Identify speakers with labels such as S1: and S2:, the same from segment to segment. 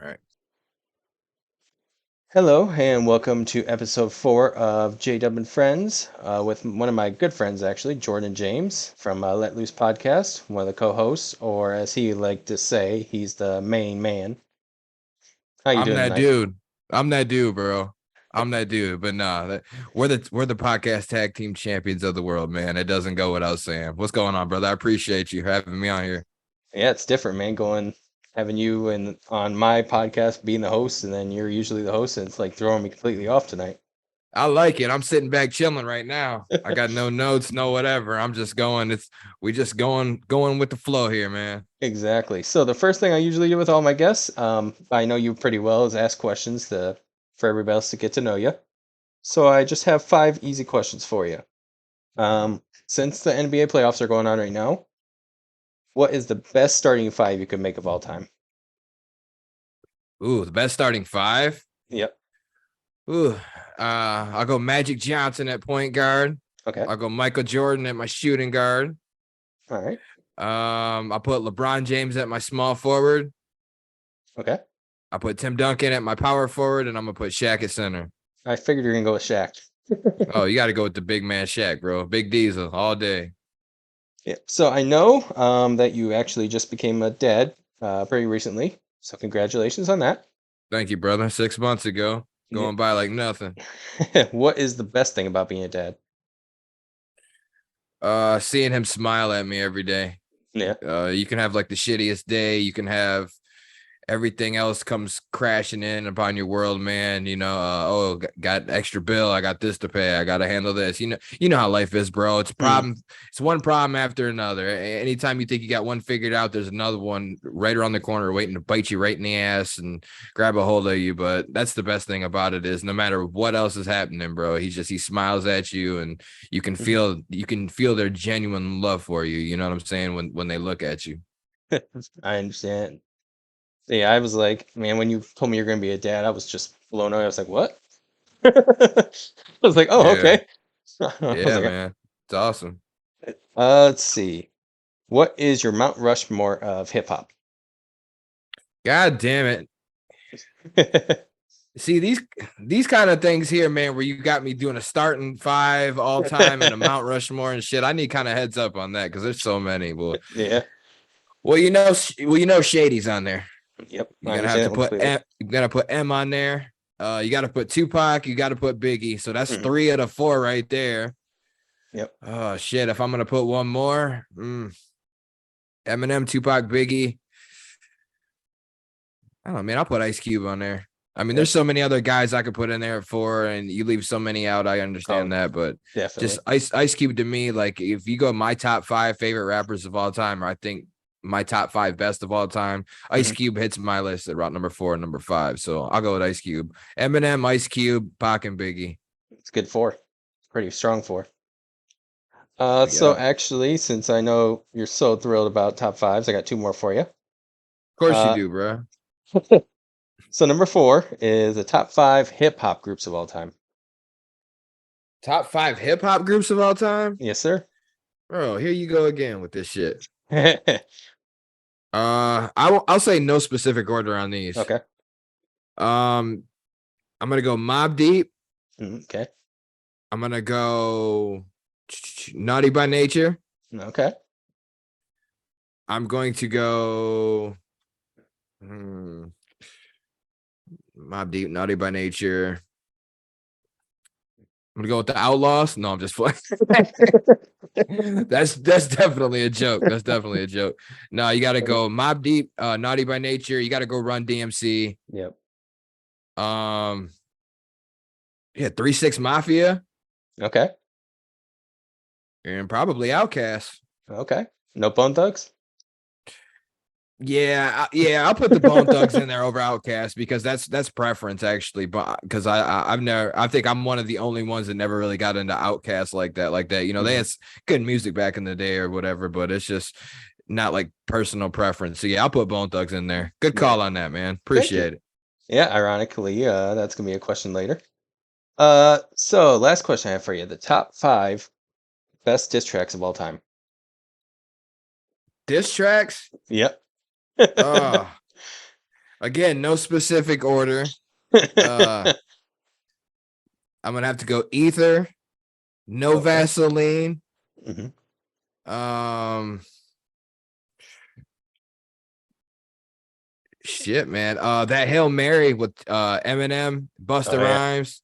S1: All right.
S2: Hello, and welcome to episode 4 of JDUB&FRIENDS with one of my good friends, actually, Jordan James from Let Loose Podcast, one of the co-hosts, or as he liked to say, he's the main man. How you
S1: I'm
S2: doing
S1: that
S2: tonight?
S1: dude. I'm that dude, bro. I'm that dude. But nah, we're the podcast tag team champions of the world, man. It doesn't go without saying. What's going on, brother? I appreciate you having me on here.
S2: Yeah, it's different, man, having you and on my podcast being the host, and then you're usually the host, and it's like throwing me completely off tonight.
S1: I like it. I'm sitting back chilling right now. I got no notes, no whatever. I'm just going. We just going with the flow here, man.
S2: Exactly. So the first thing I usually do with all my guests, I know you pretty well, is ask questions for everybody else to get to know you. So I just have 5 easy questions for you. Since the NBA playoffs are going on right now, what is the best starting five you could make of all time?
S1: Ooh, the best starting five.
S2: Yep.
S1: Ooh, I'll go Magic Johnson at point guard.
S2: Okay.
S1: I'll go Michael Jordan at my shooting guard.
S2: All right.
S1: I put LeBron James at my small forward.
S2: Okay.
S1: I put Tim Duncan at my power forward, and I'm gonna put Shaq at center.
S2: I figured you're gonna go with Shaq.
S1: Oh, you got to go with the big man Shaq, bro. Big Diesel all day.
S2: Yeah. So I know that you actually just became a dad pretty recently. So congratulations on that.
S1: Thank you, brother. 6 months ago,
S2: Yeah.
S1: going by like nothing.
S2: What is the best thing about being a dad?
S1: Seeing him smile at me every day.
S2: Yeah.
S1: You can have like the shittiest day. You can have everything else comes crashing in upon your world, man. Got extra bill. I got this to pay. I got to handle this. You know how life is, bro. It's
S2: Mm.
S1: problem. It's one problem after another. Anytime you think you got one figured out, there's another one right around the corner waiting to bite you right in the ass and grab a hold of you. But that's the best thing about it is no matter what else is happening, bro, he smiles at you and you can feel their genuine love for you. You know what I'm saying? When they look at you.
S2: I understand. Yeah, I was like, man, when you told me you're gonna be a dad, I was just blown away. I was like, what? I was like, oh,
S1: Yeah.
S2: okay. I was
S1: Yeah,
S2: like,
S1: man. It's awesome.
S2: let's see. What is your Mount Rushmore of hip hop?
S1: God damn it. See these kind of things here, man, where you got me doing a starting five all time and a Mount Rushmore and shit. I need kind of heads up on that because there's so many.
S2: Yeah.
S1: Shady's on there.
S2: Yep. I
S1: You're gonna have
S2: understand
S1: to
S2: that one
S1: put
S2: completely.
S1: M, you're gonna put M on there. You got to put Tupac. You got to put Biggie. So that's
S2: Mhm.
S1: 3 out of 4 right there.
S2: Yep.
S1: Oh shit! If I'm gonna put one more, Eminem, Tupac, Biggie. I don't know, man. I'll put Ice Cube on there. I mean,
S2: Yep.
S1: there's so many other guys I could put in there for, and you leave so many out. I
S2: Oh,
S1: understand that, but just
S2: definitely.
S1: Ice Cube to me, like if you go my top 5 favorite rappers of all time, or I think my top 5 best of all time, Ice
S2: Hmm.
S1: Cube hits my list at route number 4 and number 5. So I'll go with Ice Cube, Eminem, Ice Cube, Pac, and Biggie.
S2: It's good four. Pretty strong four. So
S1: Yeah, of
S2: actually, since I know you're so thrilled about top fives, I got two more for you.
S1: course you
S2: Uh,
S1: do, bro.
S2: so number four is the top five hip hop groups of all time.
S1: Top 5 hip hop groups of all time,
S2: Yes, sir.
S1: bro. Here you go again with this shit. I'll say no specific order on these.
S2: Okay.
S1: Um, I'm gonna go Mob Deep.
S2: Okay.
S1: I'm gonna go Naughty by Nature.
S2: Okay.
S1: I'm going to go hmm, Mob Deep, Naughty by Nature. I'm gonna go with the Outlaws. No, I'm just playing. That's definitely a joke. That's definitely a joke. No, you got to go Mob Deep, Naughty by Nature. You got to go Run DMC.
S2: Yep.
S1: Um, yeah, 3 6 Mafia
S2: Okay.
S1: and probably Outcast.
S2: Okay. No Bone Thugs?
S1: Yeah, I'll put the Bone Thugs in there over Outcast because that's preference actually, but because I've never I think I'm one of the only ones that never really got into Outcast like that. You know, they
S2: Mhm.
S1: had good music back in the day or whatever, but it's just not like personal preference. So yeah, I'll put Bone Thugs in there. Good
S2: Yeah.
S1: call on that, man.
S2: Thank you.
S1: Appreciate it.
S2: Yeah, ironically, that's gonna be a question later. So last question I have for you. The top five best diss tracks of all time.
S1: Diss tracks.
S2: Yep.
S1: Uh Again, no specific order. I'm gonna have to go ether, no
S2: Okay.
S1: Vaseline.
S2: Hmm.
S1: Um, shit, man. That Hail Mary with Eminem,
S2: Oh
S1: Busta
S2: yeah.
S1: Rhymes,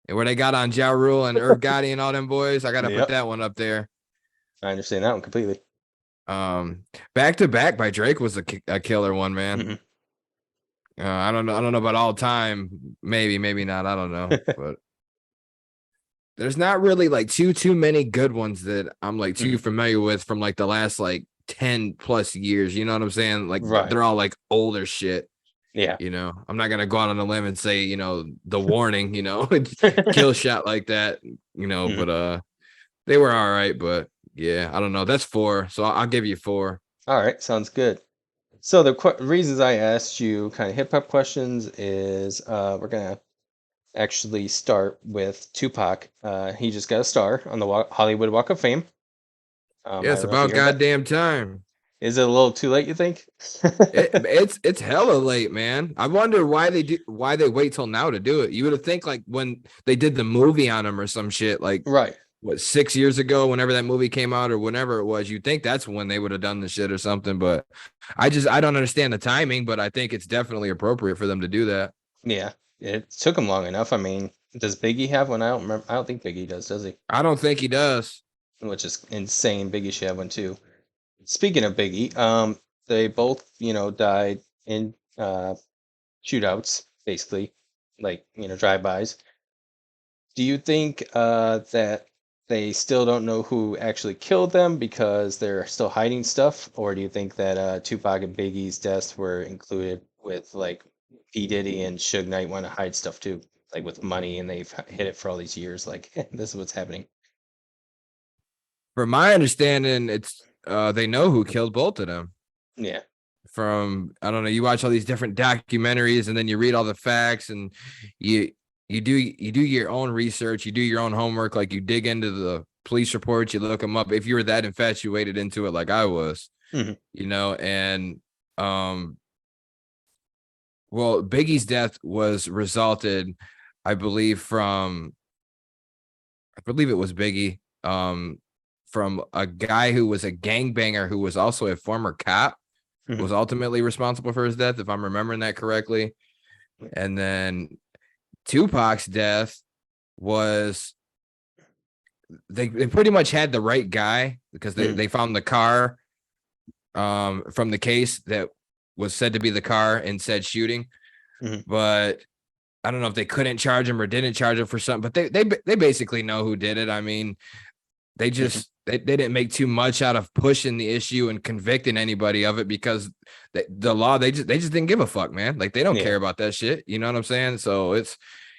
S1: and where they got on Ja Rule and Irv Gotti and all them boys. I gotta put
S2: Yep.
S1: that one up there.
S2: I understand that one completely.
S1: Um, Back to Back by Drake was a killer one, man.
S2: Hmm.
S1: I don't know. I don't know about all time. Maybe, maybe not. I don't know. But there's not really like too many good ones that I'm like too
S2: Hmm.
S1: familiar with from like the last like 10 plus years. You know what I'm saying? Like
S2: Right.
S1: they're all like older shit.
S2: Yeah.
S1: You know, I'm not gonna go out on a limb and say, the warning, kill shot like that,
S2: Mhm.
S1: but they were all right, but yeah, I don't know. That's four. So I'll give you four.
S2: All right. Sounds good. So the reasons I asked you kind of hip hop questions is we're gonna actually start with Tupac. He just got a star on the Hollywood Walk of Fame.
S1: Yeah,
S2: I
S1: it's
S2: don't know if you
S1: about
S2: heard that.
S1: goddamn time.
S2: Is it a little too late, you think?
S1: It's hella late, man. I wonder why they wait till now to do it. You would have think like when they did the movie on him or some shit, like
S2: Right.
S1: what 6 years ago, whenever that movie came out or whenever it was, you think that's when they would have done the shit or something. But I don't understand the timing, but I think it's definitely appropriate for them to do that.
S2: Yeah. It took him long enough. I mean, does Biggie have one? I don't remember. I don't think Biggie does he?
S1: I don't think he does.
S2: Which is insane. Biggie should have one too. Speaking of Biggie, they both, died in shootouts, basically, like, drive-bys. Do you think that they still don't know who actually killed them because they're still hiding stuff, or do you think that Tupac and Biggie's deaths were included with like P Diddy and Suge Knight want to hide stuff too, like with money, and they've hid it for all these years? Like this is what's happening.
S1: From my understanding, it's they know who killed both of them.
S2: Yeah.
S1: From I don't know, you watch all these different documentaries and then you read all the facts and you you do your own research, you do your own homework, like you dig into the police reports, you look them up if you were that infatuated into it like I was,
S2: Hmm.
S1: and um well, Biggie's death was resulted, I believe, I believe it was Biggie, from a guy who was a gangbanger who was also a former cop
S2: Hmm.
S1: was ultimately responsible for his death, if I'm remembering that correctly. And then Tupac's death was they pretty much had the right guy because
S2: Hmm.
S1: they found the car from the case that was said to be the car in said shooting.
S2: Hmm.
S1: But I don't know if they couldn't charge him or didn't charge him for something, but they basically know who did it. I mean,
S2: Hmm.
S1: they didn't make too much out of pushing the issue and convicting anybody of it because the law they just didn't give a fuck, man. Like they don't care
S2: Yeah.
S1: about that shit. You know what I'm saying? So it's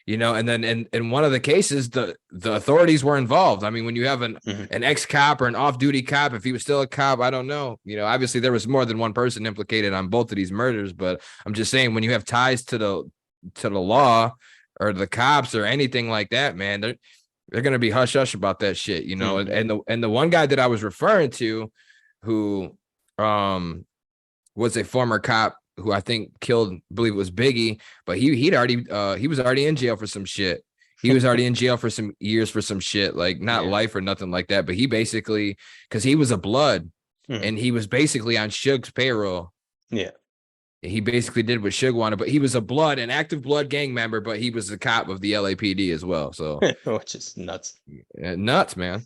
S1: and then in one of the cases the authorities were involved. I mean, when you have
S2: Hmm.
S1: an ex cop or an off duty cop, if he was still a cop, I don't know. Obviously there was more than one person implicated on both of these murders, but I'm just saying when you have ties to the law or the cops or anything like that, man, they're gonna be hush hush about that shit,
S2: Hmm.
S1: And the one guy that I was referring to, who was a former cop who I think killed, I believe it was Biggie, but he was already in jail for some shit. He was already in jail for some years for some shit, like not
S2: Yeah.
S1: life or nothing like that. But he basically, because he was a blood,
S2: Hmm.
S1: and he was basically on Suge's payroll.
S2: Yeah.
S1: He basically did what Suge wanted, but he was an active blood gang member, but he was a cop of the LAPD as well. So
S2: Which is nuts.
S1: nuts, man.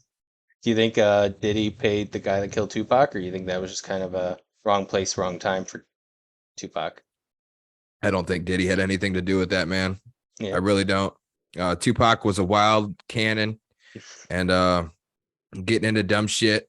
S2: Do you think Diddy paid the guy that killed Tupac, or you think that was just kind of a wrong place, wrong time for Tupac?
S1: I don't think Diddy had anything to do with that, man. I
S2: Yeah.
S1: really don't. Tupac was a wild cannon and getting into dumb shit.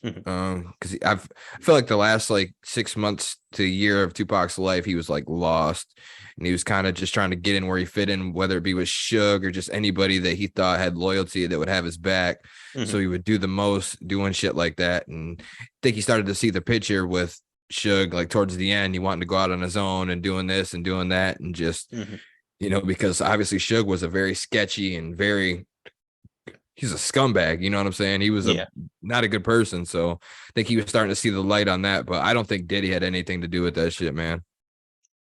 S2: Mhm.
S1: Because I feel like the last like 6 months to a year of Tupac's life, he was like lost, and he was kind of just trying to get in where he fit in, whether it be with Suge or just anybody that he thought had loyalty that would have his back. So
S2: Mhm.
S1: he would do the most doing shit like that, and I think he started to see the picture with Suge like towards the end. He wanted to go out on his own and doing this and doing that, and just
S2: Mhm.
S1: because obviously Suge was a very sketchy and very he's a scumbag, you know what I'm saying? He was a
S2: Yeah.
S1: not a good person. So I think he was starting to see the light on that. But I don't think Diddy had anything to do with that shit, man.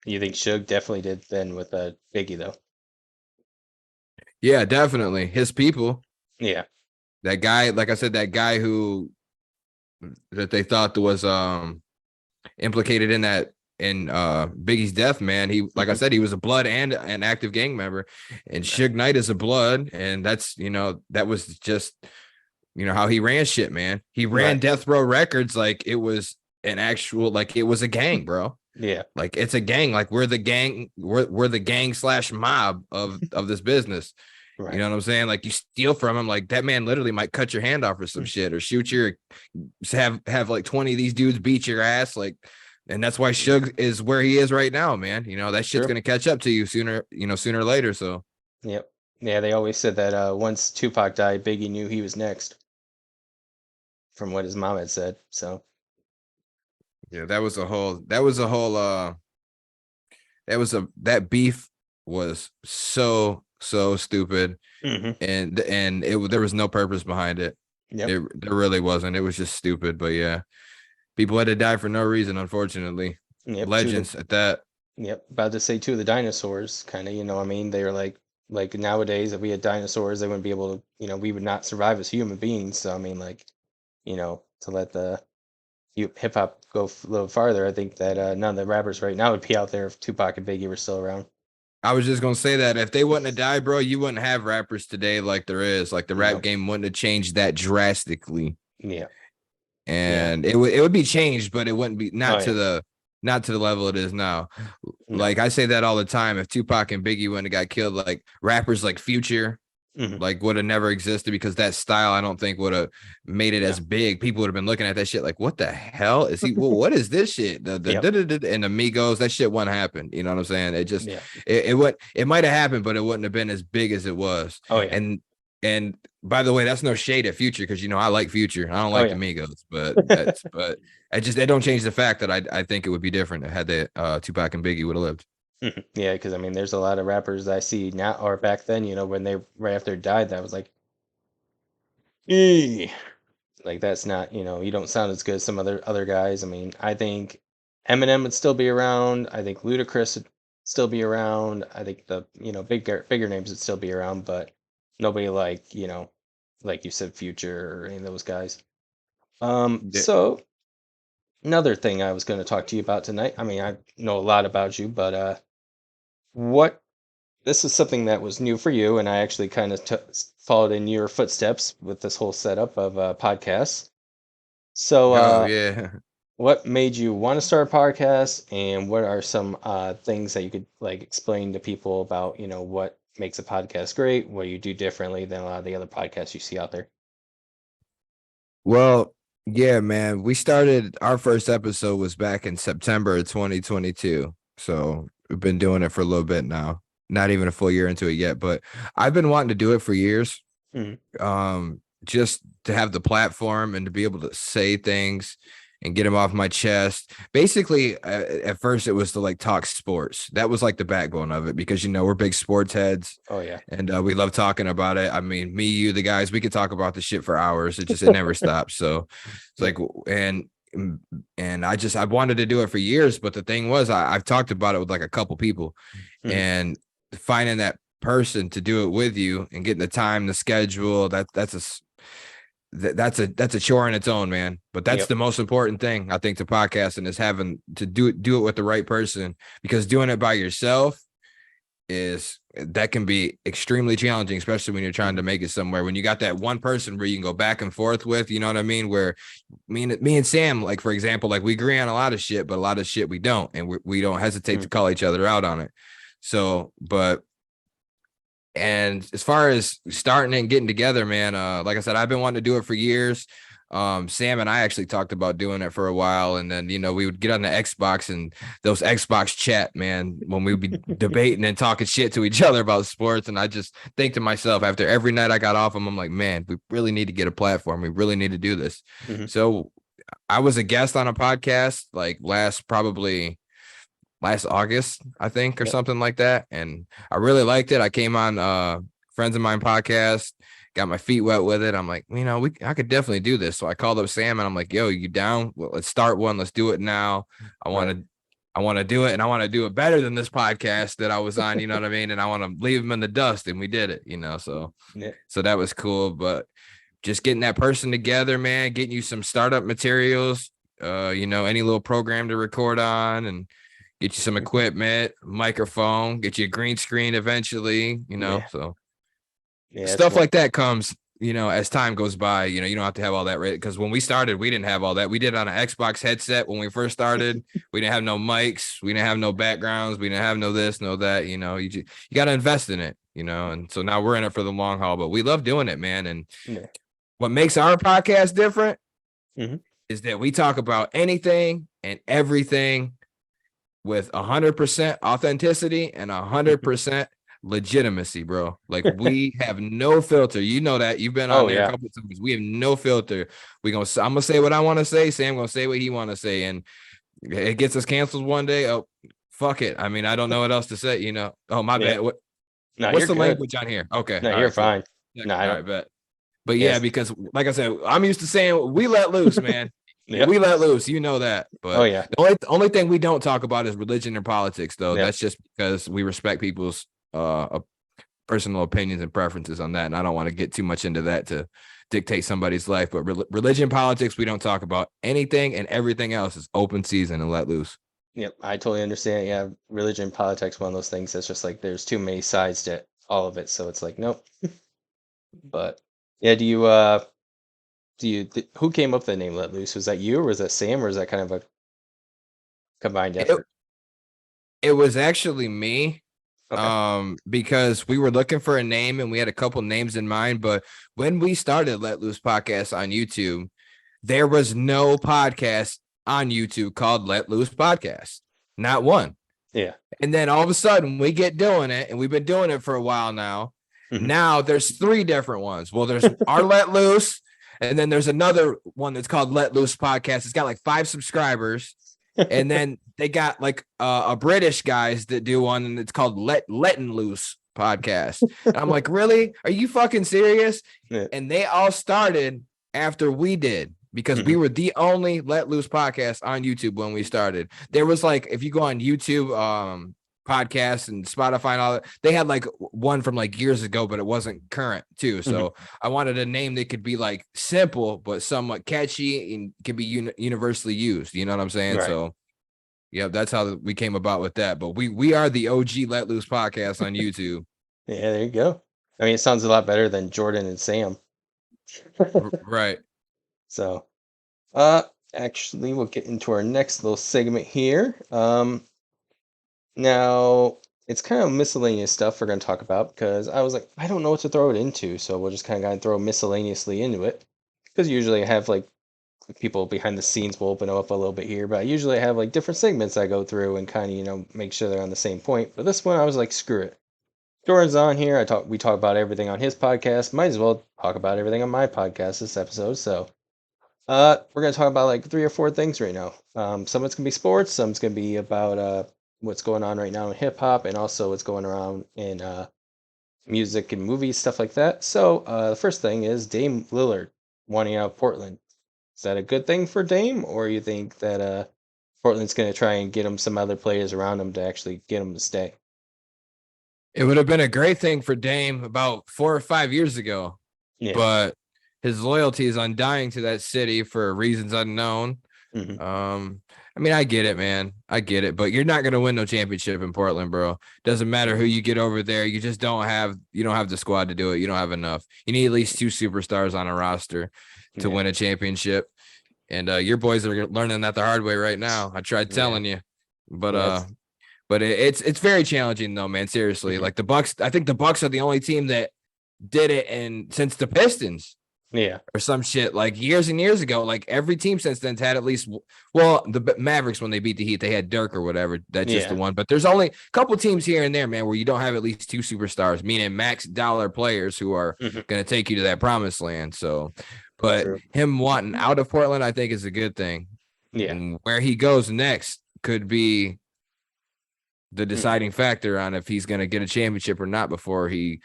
S2: You think Suge definitely did then with Biggie though?
S1: Yeah, definitely. His people,
S2: Yeah.
S1: that guy, like I said, that guy who that they thought was implicated in that in Biggie's death, man. He, like I
S2: Hmm.
S1: said, he was a blood and an active gang member, and
S2: Right.
S1: Suge Knight is a blood, and that's that was just how he ran shit, man. He ran
S2: Right.
S1: Death Row Records like it was an actual, like it was a gang, bro.
S2: Yeah.
S1: Like it's a gang. Like we're the gang. We're the gang slash mob of this business. You
S2: Right.
S1: know what I'm saying? Like you steal from him, like that man literally might cut your hand off or some shit, or shoot your, have like 20 of these dudes beat your ass, like, and that's why Suge is where he is right now, man. That shit's
S2: True.
S1: gonna catch up to you sooner or later. So
S2: Yep. Yeah, they always said that once Tupac died, Biggie knew he was next, from what his mom had said. So.
S1: yeah, that beef was so stupid,
S2: Hmm.
S1: and there was no purpose behind it.
S2: Yep.
S1: There really wasn't. It was just stupid. But yeah, people had to die for no reason, unfortunately.
S2: Yep.
S1: Legends at that.
S2: Yep. About to say two of the dinosaurs, kind of. I mean, they were like nowadays, if we had dinosaurs, they wouldn't be able to. We would not survive as human beings. So I mean, like, to let the hip hop go a little farther, I think that none of the rappers right now would be out there if Tupac and Biggie were still around.
S1: I was just gonna say that if they wouldn't have died, bro, you wouldn't have rappers today like there is. Like the rap
S2: No.
S1: game wouldn't have changed that drastically,
S2: Yeah. Yeah.
S1: and it would be changed, but it wouldn't be
S2: Oh
S1: not to
S2: yeah.
S1: the level it is now.
S2: No.
S1: Like I say that all the time. If Tupac and Biggie wouldn't have got killed, like rappers like Future,
S2: Hmm.
S1: like would have never existed, because that style I don't think would have made it
S2: No.
S1: as big. People would have been looking at that shit like, what the hell is he? Well, what is this shit?
S2: Yep.
S1: And the Migos, that shit wouldn't happen. You know what I'm saying? It just
S2: Yeah.
S1: it might have happened, but it wouldn't have been as big as it was.
S2: Oh yeah.
S1: And by the way, that's no shade at Future, because I like Future. I don't
S2: Oh
S1: like the
S2: yeah.
S1: Migos, but it don't change the fact that I think it would be different had the Tupac and Biggie would have lived.
S2: Mhm. Yeah, because I mean, there's a lot of rappers I see now or back then, when they right after they died, that was like, "Eh." Like that's not, you don't sound as good as some other guys. I mean, I think Eminem would still be around. I think Ludacris would still be around. I think the bigger names would still be around, but nobody like like you said, Future or any of those guys.
S1: Yeah.
S2: So another thing I was going to talk to you about tonight. I mean, I know a lot about you, but what this is something that was new for you, and I actually kind of followed in your footsteps with this whole setup of podcasts. So,
S1: Oh yeah.
S2: what made you want to start a podcast, and what are some things that you could like explain to people about, what makes a podcast great, what you do differently than a lot of the other podcasts you see out there?
S1: Well, yeah, man. We started our first episode was back in September of 2022. So we've been doing it for a little bit now. Not even a full year into it yet, but I've been wanting to do it for years.
S2: Mhm.
S1: Just to have the platform and to be able to say things and get them off my chest. Basically, at first it was to like talk sports. That was like the backbone of it, because we're big sports heads,
S2: Oh yeah.
S1: and we love talking about it. I mean, me, you, the guys, we could talk about this shit for hours. It never stops. So it's
S2: Yeah.
S1: like, and I wanted to do it for years, but the thing was, I've talked about it with like a couple people,
S2: Mhm.
S1: and finding that person to do it with you and getting the time, the schedule, that's a chore in its own, man. But that's
S2: Yep.
S1: the most important thing, I think, to podcasting, is having to do it with the right person, because doing it by yourself is that can be extremely challenging, especially when you're trying
S2: Mhm.
S1: to make it somewhere. When you got that one person where you can go back and forth with, you know what I mean? Where me and Sam, like for example, like we agree on a lot of shit, but a lot of shit we don't, and we don't hesitate to
S2: Mhm.
S1: call each other out on it. So, and as far as starting and getting together, man, like I said, I've been wanting to do it for years. Sam and I actually talked about doing it for a while, and then we would get on the Xbox and those Xbox chat, man, when we would be debating and talking shit to each other about sports. And I just think to myself, after every night I got off them, I'm like, man, we really need to get a platform. We really need to do this.
S2: Mhm.
S1: So I was a guest on a podcast like last August, I think, or
S2: Yep.
S1: something like that. And I really liked it. I came on friends of mine podcast, got my feet wet with it. I'm like, I could definitely do this. So I called up Sam and I'm like, yo, you down? Well, let's start one. Let's do it now. I want
S2: Right.
S1: to I want to do it, and I want to do it better than this podcast that I was on, you know what I mean? And I want to leave them in the dust, and we did it, you know, so that was cool. But just getting that person together, man, getting you some startup materials, you know, any little program to record on, and get you some equipment, microphone, get you a green screen eventually, you know, so stuff like that comes, you know, as time goes by. You know, you don't have to have all that, right? Because when we started, we didn't have all that. We did it on an Xbox headset when we first started. We didn't have no mics, we didn't have no backgrounds, we didn't have no this, no that. You know, you got to invest in it, you know. And so now we're in it for the long haul, but we love doing it, man. And what makes our podcast different is that we talk about anything and everything with 100% authenticity and 100% legitimacy, bro. Like we have no filter. You know that. You've been on there a couple of times. We have no filter. I'm gonna say what I want to say. Sam gonna say what he want to say, and it gets us canceled one day. Oh, fuck it. I mean, I don't know what else to say. You know. Oh, my bad. What's the language on here? Okay.
S2: No, you're fine.
S1: No, all right, bet. But yeah, because like I said, I'm used to saying we let loose, man. We let loose, you know that. But the only thing we don't talk about is religion or politics, though. That's just because we respect people's personal opinions and preferences on that, and I don't want to get too much into that to dictate somebody's life. But religion, politics, we don't talk about. Anything and everything else is open season and let loose.
S2: Yep, I totally understand. Yeah, religion, politics, one of those things that's just like there's too many sides to all of it, so it's like nope. But yeah, who came up with the name Let Loose? Was that you, or was that Sam, or is that kind of a combined effort?
S1: It was actually me. Because we were looking for a name and we had a couple names in mind, but when we started Let Loose Podcast on YouTube, there was no podcast on YouTube called Let Loose Podcast. Not one.
S2: Yeah.
S1: And then all of a sudden we get doing it, and we've been doing it for a while now. Now there's 3 different ones. Well, there's our Let Loose, and then there's another one that's called Let Loose Podcast. It's got like 5 subscribers. And then they got like a British guys that do one, and it's called Letting Loose Podcast. And I'm like, really? Are you fucking serious? And they all started after we did, because we were the only Let Loose podcast on YouTube when we started. There was like, if you go on YouTube podcasts and Spotify and all that, they had like one from like years ago, but it wasn't current too. So I wanted a name that could be like simple but somewhat catchy and could be universally used. You know what I'm saying? Right. So yeah, that's how we came about with that. But we are the OG Let Loose podcast on YouTube.
S2: Yeah, there you go. I mean, it sounds a lot better than Jordan and Sam.
S1: Right.
S2: So actually we'll get into our next little segment here. Now, it's kind of miscellaneous stuff we're going to talk about, because I was like, I don't know what to throw it into, so we'll just kind of throw miscellaneously into it. Because usually I have like people behind the scenes will open up a little bit here, but I usually have like different segments I go through and kind of, you know, make sure they're on the same point. But this one I was like, screw it. Jordan's on here. We talk about everything on his podcast. Might as well talk about everything on my podcast this episode. So we're going to talk about like 3 or 4 things right now. Some of it's going to be sports, some it's going to be about what's going on right now in hip hop, and also what's going around in music and movies, stuff like that. So the first thing is Dame Lillard wanting out of Portland. Is that a good thing for Dame, or you think that Portland's going to try and get him some other players around him to actually get him to stay?
S1: It would have been a great thing for Dame about 4 or 5 years ago, but his loyalty is undying to that city for reasons unknown. I mean, I get it, man. I get it, but you're not going to win no championship in Portland, bro. Doesn't matter who you get over there. You just don't have the squad to do it. You don't have enough. You need at least 2 superstars on a roster to win a championship. And your boys are learning that the hard way right now. I tried telling you, but it's very challenging though, man. Seriously, like the Bucks, I think the Bucks are the only team that did it since the Pistons. Or some shit like years and years ago. Like every team since then's had at least, well, the Mavericks, when they beat the Heat, they had Dirk or whatever. That's just the one. But there's only a couple teams here and there, man, where you don't have at least 2 superstars, meaning max dollar players who are going to take you to that promised land. So, but him wanting out of Portland, I think is a good thing. And where he goes next could be the deciding factor on if he's going to get a championship or not before he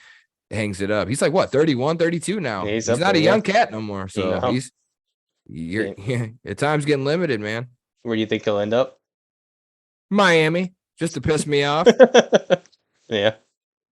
S1: hangs it up. He's like, what, 31, 32 now? He's not a young cat no more. So your time's getting limited, man.
S2: Where do you think he'll end up?
S1: Miami, just to piss me off.
S2: Yeah.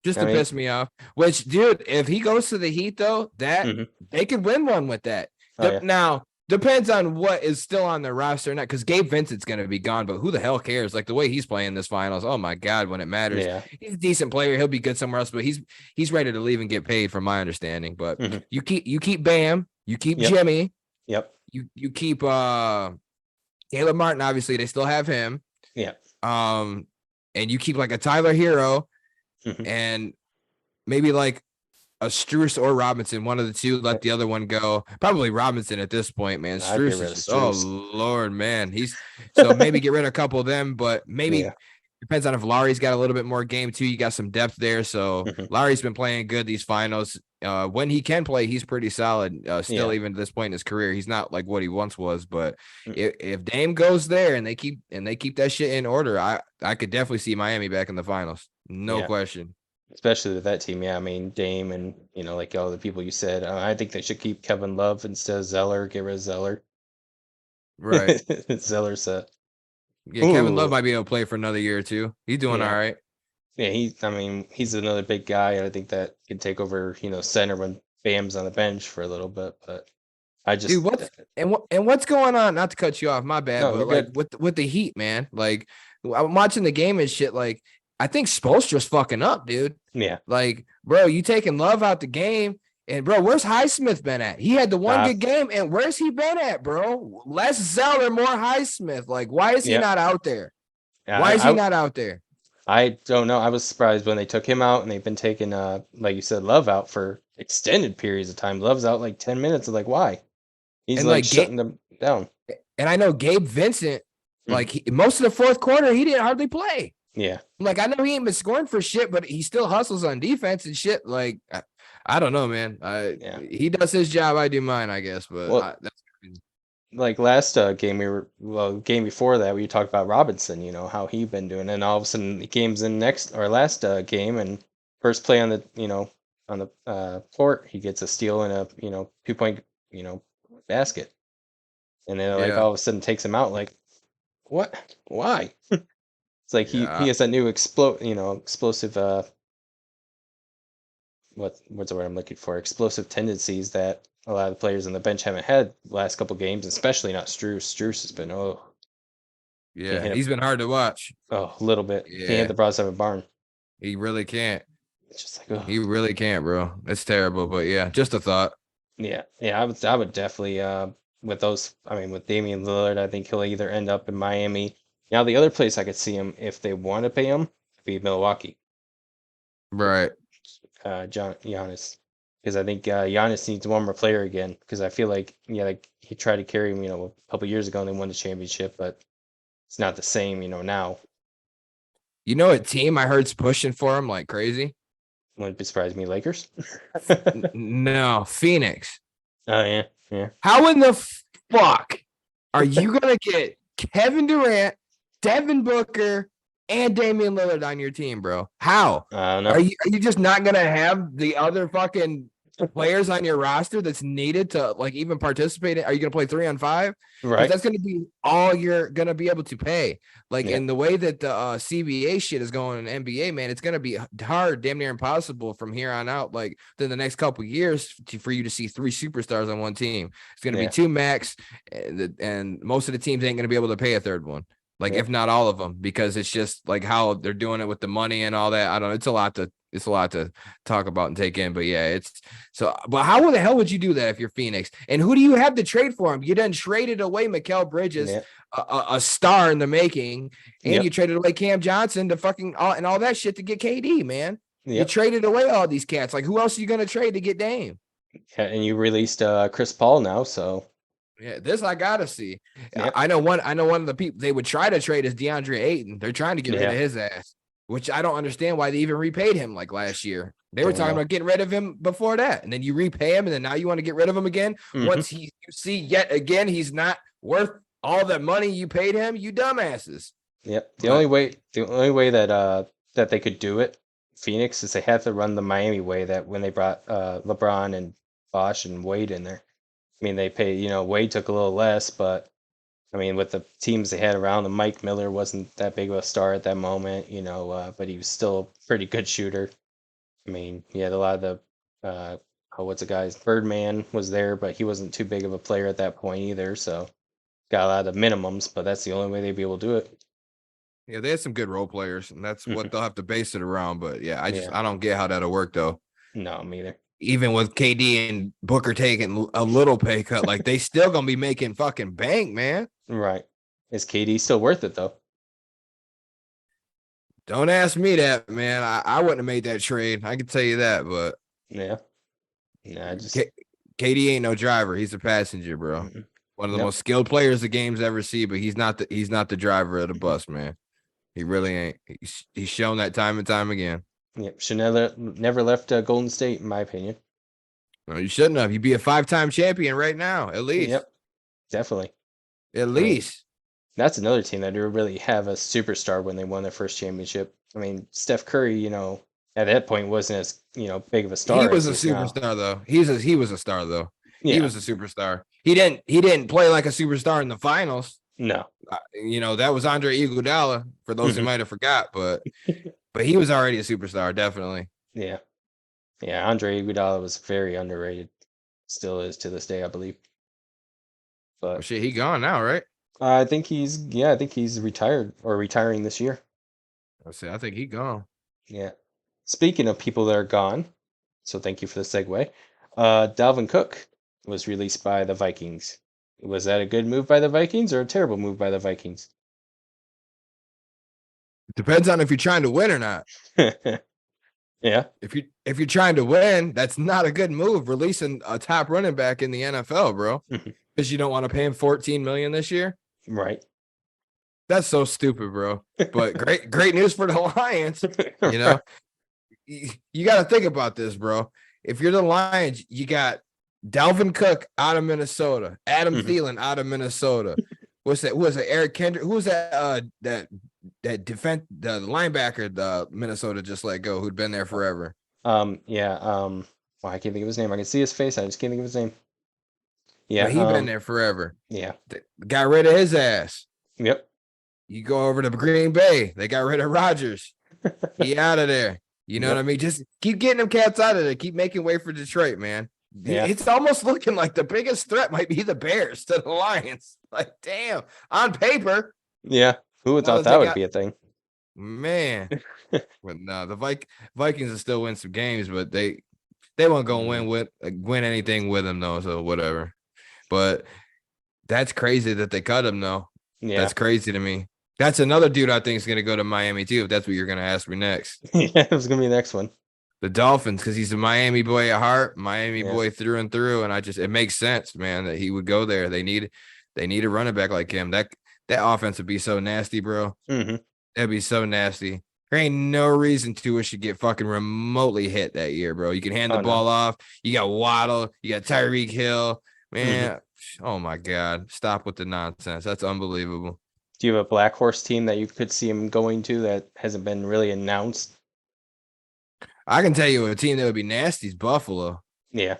S1: Just
S2: I
S1: to
S2: mean,
S1: piss me off. Which, dude, if he goes to the Heat, though, that
S2: mhm.
S1: they could win one with that.
S2: Oh yeah.
S1: Now, depends on what is still on their roster or not, because Gabe Vincent's going to be gone, but who the hell cares? Like the way he's playing this finals, oh my god, when it matters,
S2: Yeah.
S1: he's a decent player. He'll be good somewhere else, but he's ready to leave and get paid, from my understanding. But
S2: Mhm.
S1: you keep Bam, you keep
S2: Yep.
S1: Jimmy,
S2: Yep.
S1: you keep Caleb Martin. Obviously, they still have him.
S2: Yeah.
S1: And you keep like a Tyler Hero
S2: Mhm.
S1: and maybe like a Struess or Robinson, one of the two. Let the other one go. Probably Robinson at this point, man.
S2: I'd get
S1: Struess
S2: rid
S1: is
S2: of
S1: just, oh
S2: Strus.
S1: Lord, man. He's so maybe get rid of a couple of them, but maybe
S2: Yeah.
S1: depends on if Laurie's got a little bit more game too. You got some depth there. So
S2: Mhm.
S1: Laurie's been playing good these finals. When he can play, he's pretty solid. Still,
S2: Yeah.
S1: even to this point in his career, he's not like what he once was. But
S2: Mm.
S1: if Dame goes there and they keep that shit in order, I could definitely see Miami back in the finals. No
S2: Yeah.
S1: question.
S2: Especially with that team. Yeah. I mean, Dame and like all the people you said. I think they should keep Kevin Love instead of Zeller. Get rid of Zeller.
S1: Right.
S2: Zeller's
S1: Yeah, Kevin Love
S2: ooh.
S1: might be able to play for another year or two. He's doing all
S2: Yeah.
S1: right.
S2: Yeah. I mean, he's another big guy. And I think that can take over, center when Bam's on the bench for a little bit. But I
S1: Dude,
S2: just,
S1: what's going on? Not to cut you off, my bad,
S2: no,
S1: but
S2: you're
S1: like
S2: good.
S1: with the Heat, man. Like I'm watching the game and shit. Like I think Spoelstra's fucking up, dude.
S2: Yeah.
S1: Like, bro, you taking Love out the game, and bro, where's Highsmith been at? He had the one
S2: Uh,
S1: good game, and where's he been at, bro? Less Zeller, more Highsmith. Like, why is he
S2: yeah.
S1: not out there?
S2: Yeah.
S1: Why is he not out there?
S2: I don't know. I was surprised when they took him out and they've been taking like you said, Love out for extended periods of time. Love's out like 10 minutes. Like, why? He's
S1: And
S2: like
S1: like,
S2: shutting them down.
S1: and I know Gabe Vincent,
S2: Mhm.
S1: like most of the fourth quarter, he didn't hardly play.
S2: Yeah.
S1: Like, I know he ain't been scoring for shit, but he still hustles on defense and shit. Like, I don't know, man.
S2: Yeah.
S1: He does his job, I do mine, I guess. But
S2: Well,
S1: that's crazy.
S2: like last game game before that we talked about Robinson, how he been doing, and all of a sudden the game's in next or last game and first play on the on the court he gets a steal and a 2 point basket, and then like
S1: Yeah,
S2: all of a sudden takes him out like what why it's like he
S1: yeah,
S2: has that new explosive what's the word I'm looking for, explosive tendencies that a lot of the players on the bench haven't had the last couple games, especially not Struce. Struce has been can't
S1: yeah.
S2: hit it.
S1: He's been hard to watch.
S2: Oh, a little bit. Can't hit
S1: Yeah,
S2: the broadside of a barn.
S1: he really can't.
S2: It's just like, oh,
S1: He really can't, bro. It's terrible. But yeah, just a thought.
S2: yeah, yeah. I would definitely with those. I mean, with Damian Lillard, I think he'll either end up in Miami. Now, the other place I could see him if they want to pay him would be Milwaukee.
S1: Right.
S2: John Giannis, because I think Giannis needs one more player again. Because I feel like like he tried to carry him, a couple years ago and they won the championship, but it's not the same, now.
S1: You know what team I heard's pushing for him like crazy?
S2: Wouldn't be surprised me, Lakers.
S1: No, Phoenix.
S2: Oh yeah, yeah,
S1: How in the fuck are you gonna get Kevin Durant, Devin Booker, and Damian Lillard on your team, bro? How?
S2: I don't
S1: Are
S2: know.
S1: you just not gonna have the other fucking players on your roster that's needed to like even participate in? Are you gonna play 3-on-5? Because
S2: Right?
S1: that's gonna be all you're gonna be able to pay. Like
S2: Yeah,
S1: in the way that the CBA shit is going in NBA, man, it's gonna be hard, damn near impossible from here on out. Like in the next couple years for you to see three superstars on one team. It's gonna be
S2: yeah,
S1: two max, and most of the teams ain't gonna be able to pay a third one. Like
S2: yeah.
S1: if not all of them, because it's just like how they're doing it with the money and all that. I don't know. It's a lot to talk about and take in. But yeah, it's so. But how the hell would you do that if you're Phoenix? And who do you have to trade for him? You done traded away Mikal Bridges,
S2: Yeah.
S1: a star in the making, and you
S2: Yep.
S1: traded away Cam Johnson to fucking all that shit to get KD, man. You
S2: Yep.
S1: traded away all these cats. Like who else are you gonna trade to get Dame?
S2: Yeah, and you released Chris Paul now, so
S1: Yeah, this I gotta see.
S2: yep.
S1: I know one. I know one of the people they would try to trade is DeAndre Ayton. They're trying to get rid
S2: Yeah.
S1: of his ass, which I don't understand why they even repaid him like last year. They were
S2: Don't
S1: talking
S2: know.
S1: about getting rid of him before that, and then you repay him, and then now you want to get rid of him again.
S2: Hmm.
S1: Once you see yet again he's not worth all the money you paid him, you dumbasses.
S2: Yep. The
S1: But
S2: only way that they could do it, Phoenix, is they have to run the Miami way that when they brought LeBron and Bosh and Wade in there. I mean, they pay, Wade took a little less, but I mean, with the teams they had around him, Mike Miller wasn't that big of a star at that moment, but he was still a pretty good shooter. I mean, he had a lot of what's the guy's Birdman was there, but he wasn't too big of a player at that point either. So got a lot of minimums, but that's the only way they'd be able to do it.
S1: Yeah, they had some good role players, and that's what
S2: Mhm.
S1: they'll have to base it around. But yeah,
S2: Yeah,
S1: I don't get how that'll work though.
S2: no, me either.
S1: Even with KD and Booker taking a little pay cut, like they still gonna be making fucking bank, man.
S2: Right. Is KD still worth it though?
S1: Don't ask me that, man. I wouldn't have made that trade. I can tell you that, but
S2: Yeah. Yeah, I just
S1: K- KD ain't no driver. He's a passenger, bro.
S2: mm-mm.
S1: One of the
S2: Nope.
S1: most skilled players the game's ever see, but he's not the driver of the
S2: Mhm.
S1: bus, man. He really ain't. He's shown that time and time again.
S2: Yep. Should never left Golden State, in my opinion.
S1: No, you shouldn't have. You'd be a 5-time champion right now, at least.
S2: Yep. Definitely.
S1: At
S2: I mean,
S1: least.
S2: that's another team that didn't really have a superstar when they won their first championship. I mean, Steph Curry, at that point wasn't as, big of a
S1: He
S2: star
S1: was
S2: as
S1: a
S2: he is now.
S1: superstar though. He was a star though. He
S2: Yeah.
S1: was a superstar. He didn't play like a superstar in the finals.
S2: No.
S1: That was Andre Iguodala for those who
S2: Mhm.
S1: might have forgot, but he was already a superstar, definitely.
S2: Yeah. Yeah. Andre Iguodala was very underrated. Still is to this day, I believe.
S1: Well,
S2: But
S1: shit, he gone now, right?
S2: I think he's retired or retiring this year.
S1: I think he gone.
S2: Yeah. Speaking of people that are gone, so thank you for the segue. Dalvin Cook was released by the Vikings. Was that a good move by the Vikings or a terrible move by the Vikings?
S1: Depends on if you're trying to win or not.
S2: Yeah.
S1: If you're trying to win, that's not a good move. Releasing a top running back in the NFL, bro,
S2: Mhm.
S1: because you don't want to pay him 14 million this year.
S2: Right.
S1: That's so stupid, bro. But great news for the Lions. You know, you got to think about this, bro. If you're the Lions, you got Dalvin Cook out of Minnesota, Adam
S2: Mhm.
S1: Thielen out of Minnesota. What's that? Who was it? Eric Kendrick. Who's that? The linebacker, the Minnesota just let go, who'd been there forever.
S2: Yeah. Well, I can't think of his name. I can see his face. I just can't think of his name. Yeah.
S1: But he been there forever.
S2: Yeah.
S1: They got rid of his ass.
S2: Yep.
S1: You go over to Green Bay, they got rid of Rodgers. He out of there. You know what I
S2: Yep.
S1: mean? Just keep getting them cats out of there. Keep making way for Detroit, man.
S2: Yeah.
S1: It's almost looking like the biggest threat might be the Bears to the Lions. Like, damn, on paper.
S2: Yeah. Who would
S1: Now
S2: thought
S1: that
S2: that
S1: they
S2: would
S1: got,
S2: be a thing?
S1: man. But no, the Vikings will still win some games, but they won't go win anything with them though. So whatever. But that's crazy that they cut him though.
S2: Yeah.
S1: That's crazy to me. That's another dude I think is going to go to Miami too. If that's what you're going to ask me next.
S2: Yeah. It was gonna be the next one.
S1: The Dolphins, because he's a Miami boy at heart, Miami
S2: Yeah.
S1: boy through and through, and it makes sense, man, that he would go there. They need a running back like him. That offense would be so nasty, bro.
S2: Mm-hmm.
S1: That'd be so nasty. There ain't no reason Tua should get fucking remotely hit that year, bro. You can hand the ball off. You got Waddle. You got Tyreek Hill. Man, oh my God. Stop with the nonsense. That's unbelievable.
S2: Do you have a Black Horse team that you could see him going to that hasn't been really announced?
S1: I can tell you a team that would be nasty is Buffalo.
S2: Yeah.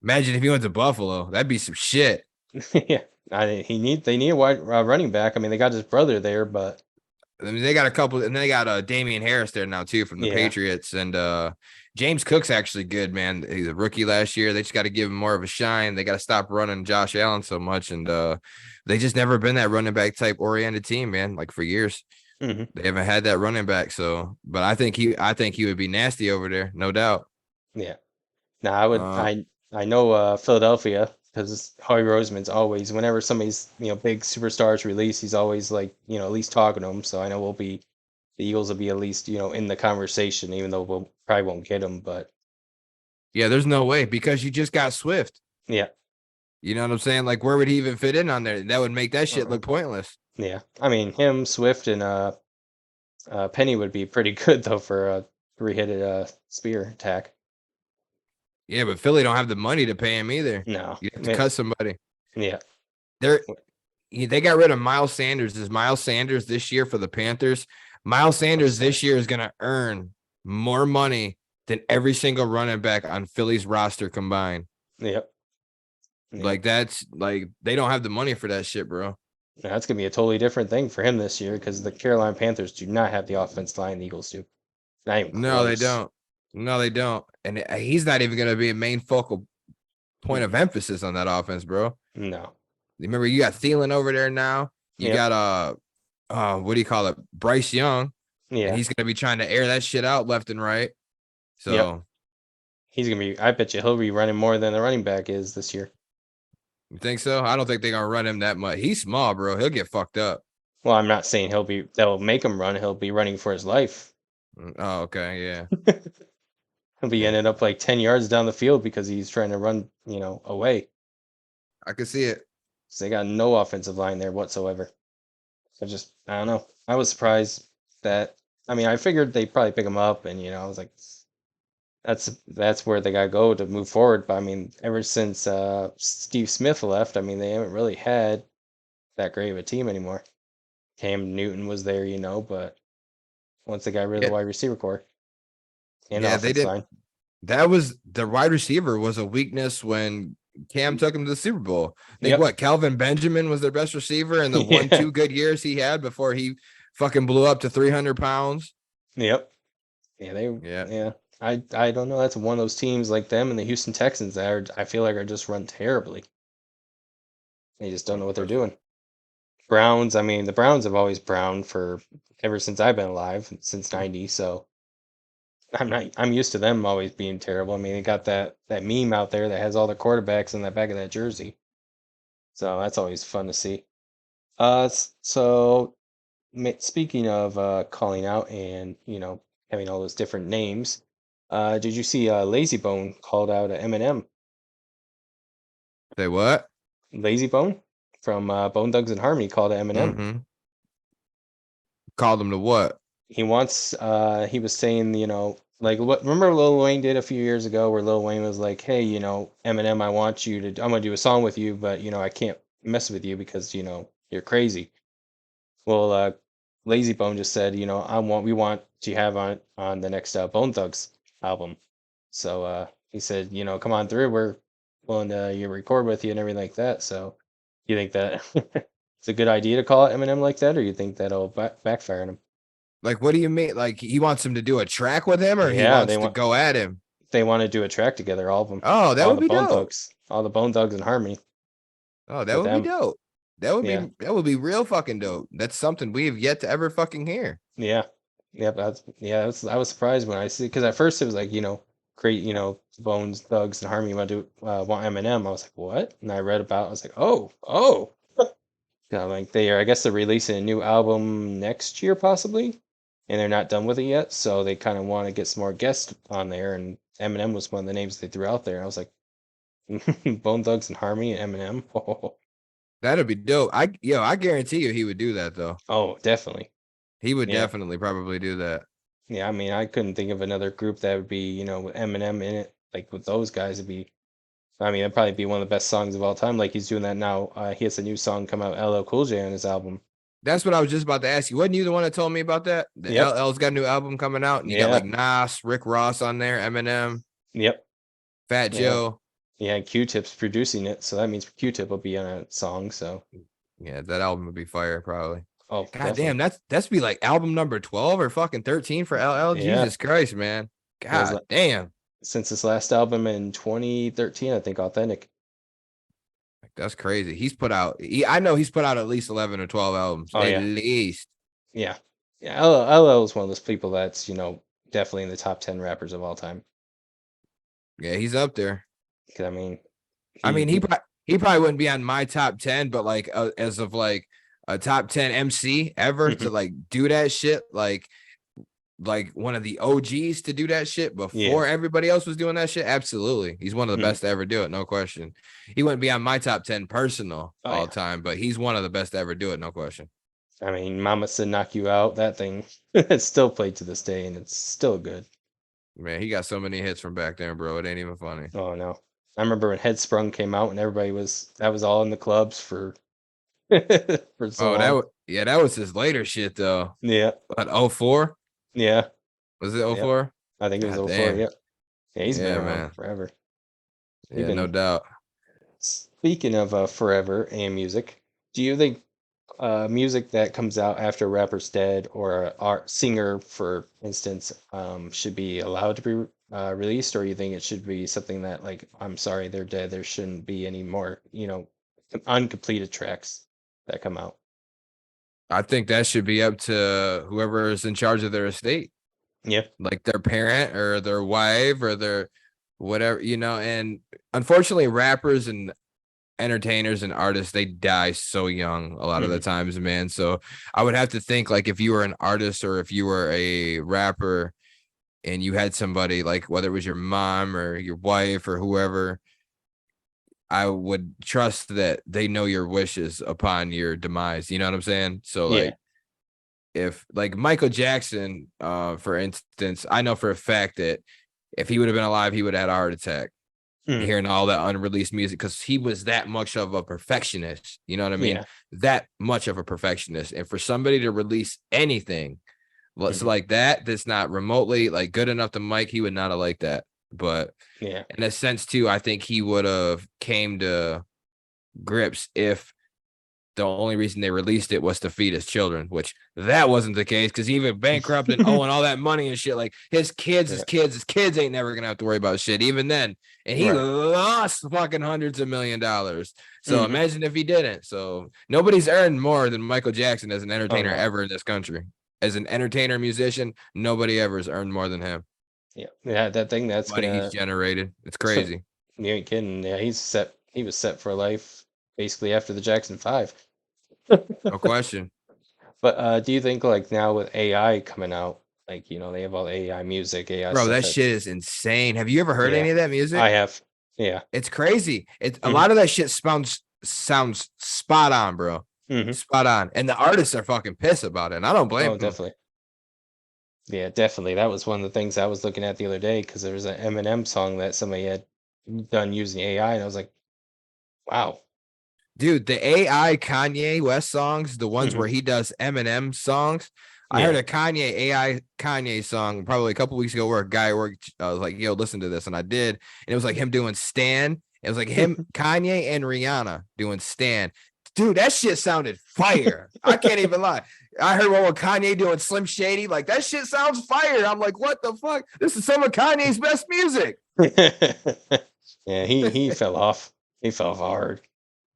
S1: Imagine if he went to Buffalo. That'd be some shit.
S2: Yeah. They need a wide running back. I mean, they got his brother there, but
S1: I mean, they got a couple, and they got Damian Harris there now too from the Patriots, and James Cook's actually good, man. He's a rookie last year. They just got to give him more of a shine. They got to stop running Josh Allen so much, and they just never been that running back type oriented team, man. Like for years, they haven't had that running back. So, but I think he would be nasty over there, no doubt.
S2: Yeah. Now I would. I know Philadelphia because Howie Roseman's always whenever somebody's big superstars release, he's always like at least talking to them. So I know the Eagles will be at least in the conversation, even though we'll probably won't get them. But
S1: yeah, there's no way because you just got Swift.
S2: yeah,
S1: you know what I'm saying? Like, where would he even fit in on there? That would make that shit look pointless.
S2: Yeah, I mean him, Swift, and Penny would be pretty good though for a three-headed spear attack.
S1: Yeah, but Philly don't have the money to pay him either.
S2: No,
S1: You have to cut somebody.
S2: Yeah,
S1: they got rid of Miles Sanders. Is Miles Sanders this year for the Panthers? Miles Sanders this year is going to earn more money than every single running back on Philly's roster combined.
S2: Yep.
S1: Like that's like they don't have the money for that shit, bro.
S2: Now, that's gonna be a totally different thing for him this year because the Carolina Panthers do not have the offense line the Eagles do. Not even
S1: No, they
S2: close.
S1: don't. No, they don't. And he's not even going to be a main focal point of
S2: Mm-mm.
S1: emphasis on that offense, bro.
S2: No.
S1: Remember, you got Thielen over there now. You
S2: Yep.
S1: got what do you call it, Bryce Young, and
S2: Yeah.
S1: he's going to be trying to air that shit out left and right.
S2: Yep.
S1: So
S2: He's gonna be. I bet you he'll be running more than the running back is this year.
S1: you think so? I don't think they're gonna run him that much. He's small, bro. He'll get fucked up.
S2: Well, I'm not saying he'll be. That'll make him run. He'll be running for his life.
S1: Oh, okay, yeah,
S2: He'll be
S1: yeah.
S2: ended up like 10 yards down the field because he's trying to run, away.
S1: I can see it.
S2: So they got no offensive line there whatsoever. I don't know. I was surprised that. I mean, I figured they'd probably pick him up, and I was like, that's where they got to go to move forward. But I mean, ever since Steve Smith left, I mean, they haven't really had that great of a team anymore. Cam Newton was there, but once they got rid of the
S1: Yeah,
S2: wide receiver core and the
S1: yeah. They
S2: offense
S1: did.
S2: line.
S1: That was the wide receiver was a weakness when Cam took him to the Super Bowl. I think
S2: Yep.
S1: what Calvin Benjamin was their best receiver in the one
S2: Yeah.
S1: two good years he had before he fucking blew up to 300 pounds.
S2: Yep. Yeah.
S1: Yeah,
S2: Yeah. I don't know. That's one of those teams like them and the Houston Texans that I feel like are just run terribly. They just don't know what they're doing. Browns. I mean, the Browns have always browned for ever since I've been alive since '90. So I'm used to them always being terrible. I mean, they got that meme out there that has all the quarterbacks in the back of that jersey. So that's always fun to see. So speaking of calling out and having all those different names, did you see Lazy Bone called out Eminem?
S1: say what?
S2: Lazy Bone from Bone Thugs and Harmony called out Eminem.
S1: Mm-hmm. Called him to what?
S2: He was saying, like what remember Lil Wayne did a few years ago where Lil Wayne was like, "Hey, Eminem, I'm gonna do a song with you, but I can't mess with you because, you're crazy." Well, Lazy Bone just said, we want to have on the next Bone Thugs album. So he said, come on through. We're willing to record with you and everything like that. So you think that it's a good idea to call it Eminem like that, or you think that'll backfire on him?
S1: Like, what do you mean? Like, he wants him to do a track with him, or he
S2: Yeah,
S1: wants to go at him?
S2: they want to do a track together, all of them,
S1: Oh, that
S2: all
S1: would
S2: the
S1: be
S2: Bone
S1: dope.
S2: Thugs, all the Bone Thugs in harmony
S1: Oh, that
S2: with
S1: would be
S2: them.
S1: dope. That would
S2: Yeah,
S1: be that would be real fucking dope. That's something we have yet to ever fucking hear.
S2: yeah, yeah. I was surprised when I see because at first it was like create Bones Thugs and Harmony want Eminem. I was like what? And I read about. I was like oh. Yeah, like I guess they're releasing a new album next year possibly, and they're not done with it yet. So they kind of want to get some more guests on there, and Eminem was one of the names they threw out there. I was like, Bone Thugs and Harmony and Eminem.
S1: That'd be dope. I guarantee you he would do that though.
S2: Oh, definitely.
S1: He would
S2: Yeah.
S1: definitely probably do that.
S2: Yeah, I mean, I couldn't think of another group that would be, with Eminem in it. Like with those guys, I mean, it'd probably be one of the best songs of all time. Like he's doing that now. He has a new song come out, LL Cool J on his album.
S1: That's what I was just about to ask you. Wasn't you the one that told me about that? The
S2: Yep.
S1: LL's got a new album coming out, and you got like
S2: Yeah.
S1: Nas, Rick Ross on there, Eminem,
S2: Yep.
S1: Fat
S2: Yeah.
S1: Joe.
S2: Yeah, Q-Tip's producing it, so that means Q-Tip will be on a song. So,
S1: Yeah, that album would be fire, probably.
S2: oh,
S1: God damn,
S2: definitely.
S1: that's be like album number 12 or fucking 13 for LL.
S2: Yeah.
S1: Jesus Christ, man.
S2: Yeah,
S1: God damn.
S2: since his last album in 2013, I think Authentic.
S1: That's crazy. I know he's put out at least 11 or 12 albums.
S2: Oh
S1: At
S2: yeah.
S1: least.
S2: Yeah. Yeah, LL is one of those people that's, definitely in the top 10 rappers of all time.
S1: Yeah, he's up there.
S2: 'Cause, I mean,
S1: I mean,
S2: he
S1: he probably wouldn't be on my top 10, but like as of like a top 10 MC ever to
S2: mhm,
S1: like do that shit, like one of the OGs to do that shit
S2: yeah.
S1: before everybody else was doing that shit. Absolutely. He's one of the
S2: Mhm.
S1: best to ever do it, no question. He wouldn't be on my top 10 personal
S2: Oh
S1: all
S2: yeah.
S1: time, but he's one of the best to ever do it, no question.
S2: I mean, Mama Said Knock You Out, that thing it's still played to this day and it's still good.
S1: Man, he got so many hits from back then, bro. It ain't even funny.
S2: Oh no. I remember when Headsprung came out and that was all in the clubs for for so
S1: Oh,
S2: long.
S1: that was his later shit though.
S2: Yeah.
S1: But 04?
S2: Yeah.
S1: Was it
S2: Yep.
S1: 04?
S2: I think it was
S1: God
S2: '04.
S1: damn.
S2: Yep. Yeah, he's been
S1: Yeah,
S2: around
S1: man.
S2: forever.
S1: Yeah, no
S2: Even
S1: doubt.
S2: speaking of forever and music, do you think music that comes out after a rapper's dead or a art singer, for instance, should be allowed to be released, or you think it should be something that, like, I'm sorry, they're dead. There shouldn't be any more, uncompleted tracks that come out.
S1: I think that should be up to whoever is in charge of their estate,
S2: Yeah.
S1: like their parent or their wife or their whatever, and unfortunately rappers and entertainers and artists, they die so young a lot of the
S2: Hmm.
S1: times, man. So I would have to think, like, if you were an artist or if you were a rapper and you had somebody, like whether it was your mom or your wife or whoever, I would trust that they know your wishes upon your demise. You know what I'm saying? So
S2: Yeah.
S1: like, if like Michael Jackson, for instance, I know for a fact that if he would have been alive, he would have had a heart attack
S2: Hmm.
S1: hearing all that unreleased music, because he was that much of a perfectionist. You know what I mean?
S2: Yeah.
S1: That much of a perfectionist. And for somebody to release anything
S2: Hmm.
S1: like that, that's not remotely like good enough to Mike, he would not have liked that. But
S2: Yeah.
S1: in a sense, too, I think he would have came to grips if the only reason they released it was to feed his children, which that wasn't the case, because even bankrupt and owing all that money and shit, like
S2: Yeah.
S1: his kids ain't never gonna have to worry about shit, even then. And he
S2: Right.
S1: lost fucking hundreds of $1,000,000. So
S2: Hmm.
S1: imagine if he didn't. So nobody's earned more than Michael Jackson as an
S2: Oh
S1: entertainer
S2: no.
S1: ever in this country. As an entertainer, musician, nobody ever has earned more than him.
S2: Yeah. Yeah. That thing that's
S1: Money he's
S2: gonna.
S1: generated. It's crazy.
S2: You ain't kidding. Yeah, he's set. He was set for life basically after the Jackson 5.
S1: No question.
S2: But do you think, like, now with AI coming out, like, they have all the AI music, AI
S1: Bro,
S2: stuff
S1: that
S2: that,
S1: shit is insane. Have you ever heard
S2: yeah,
S1: any of that
S2: I
S1: music?
S2: have. Yeah.
S1: It's crazy. It's a
S2: Hmm.
S1: lot of that shit sounds spot on, bro.
S2: Hmm.
S1: Spot on. And the artists are fucking pissed about it. And I don't blame
S2: Oh,
S1: them.
S2: definitely. Yeah, definitely. That was one of the things I was looking at the other day because there was an Eminem song that somebody had done using AI, and I was like, wow.
S1: Dude, the AI Kanye West songs, the ones
S2: Hmm.
S1: where he does Eminem songs. I heard
S2: Yeah.
S1: a Kanye AI Kanye song probably a couple weeks ago where a guy worked. I was like, "Yo, listen to this," and I did, and it was like him doing Stan. It was like him, Kanye, and Rihanna doing Stan. Dude, that shit sounded fire. I can't even lie. I heard one with Kanye doing Slim Shady. Like, that shit sounds fire. I'm like, what the fuck? This is some of Kanye's best music.
S2: Yeah, he fell off. He fell off hard.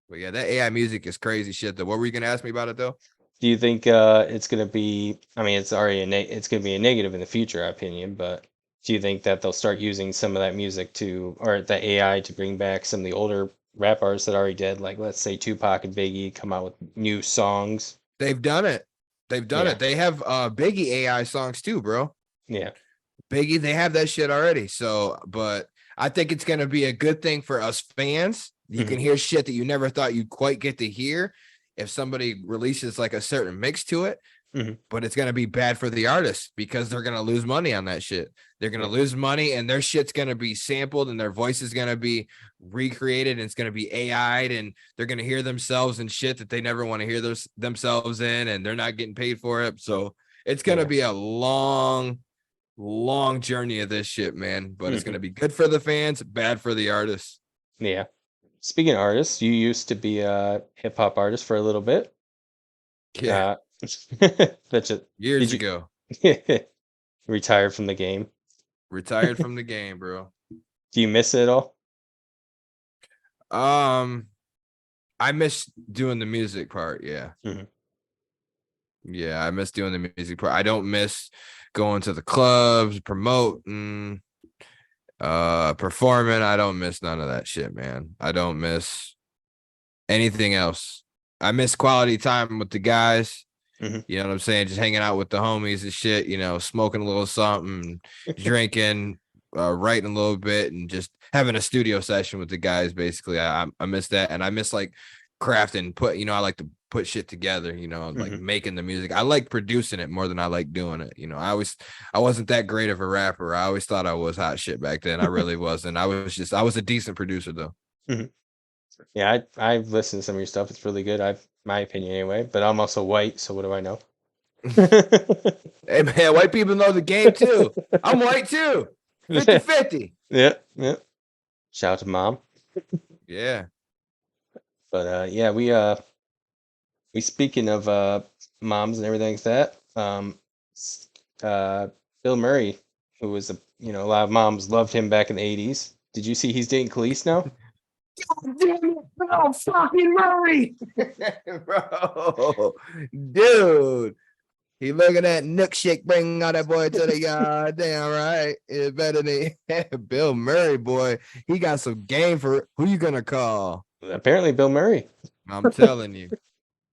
S1: But yeah, that AI music is crazy shit. Though, what were you gonna ask me about it though?
S2: Do you think it's gonna be? I mean, it's already it's gonna be a negative in the future, opinion. But do you think that they'll start using some of that music to, or the AI to bring back some of the older rap artists that already did? Like, let's say Tupac and Biggie come out with new songs.
S1: They've done it. They've done
S2: Yeah,
S1: it. They have Biggie AI songs too, bro.
S2: yeah.
S1: Biggie, they have that shit already. So, but I think it's gonna be a good thing for us fans. You
S2: Hmm.
S1: can hear shit that you never thought you'd quite get to hear if somebody releases like a certain mix to it.
S2: Hmm.
S1: But it's gonna be bad for the artists because they're gonna lose money on that shit. They're gonna
S2: Yeah,
S1: lose money, and their shit's gonna be sampled, and their voice is gonna be recreated, and it's gonna be AI'd, and they're gonna hear themselves and shit that they never want to hear themselves in, and they're not getting paid for it. So it's gonna
S2: yeah.
S1: be a long, long journey of this shit, man. But it's gonna
S2: Hmm.
S1: be good for the fans, bad for the artists.
S2: Yeah. Speaking of artists, you used to be a hip hop artist for a little bit.
S1: Yeah,
S2: Uh, that's it.
S1: years
S2: Did you
S1: ago,
S2: retire from the game?
S1: retired from the game, bro.
S2: Do you miss it at all?
S1: Um, I miss doing the music part. Yeah.
S2: Hmm.
S1: Yeah, I miss doing the music part. I don't miss going to the clubs, promoting, performing. I don't miss none of that shit, man. I don't miss anything else. I miss quality time with the guys.
S2: Hmm.
S1: You know what I'm saying? Just hanging out with the homies and shit, smoking a little something, drinking, writing a little bit, and just having a studio session with the guys. Basically, I miss that, and I miss like crafting. I like to put shit together. Like
S2: Hmm.
S1: making the music. I like producing it more than I like doing it. I wasn't that great of a rapper. I always thought I was hot shit back then. I really wasn't. I was a decent producer though.
S2: Hmm. Yeah, I've listened to some of your stuff. It's really good. I've my opinion anyway. But I'm also white, so what do I know?
S1: Hey man, white people know the game too. I'm white too. 50-50.
S2: Yeah, yeah. Shout out to mom.
S1: Yeah.
S2: But yeah, we We speaking of moms and everything like that. S- uh, Bill Murray, who was a lot of moms loved him back in the '80s. Did you see he's dating Khalees now?
S1: Damn it, bro, fucking Murray, bro, dude. He looking at Nook Shake, bringing out that boy to the yard. Damn right, it's better than Bill Murray, boy. He got some game for who you gonna call?
S2: Apparently, Bill Murray.
S1: I'm telling you.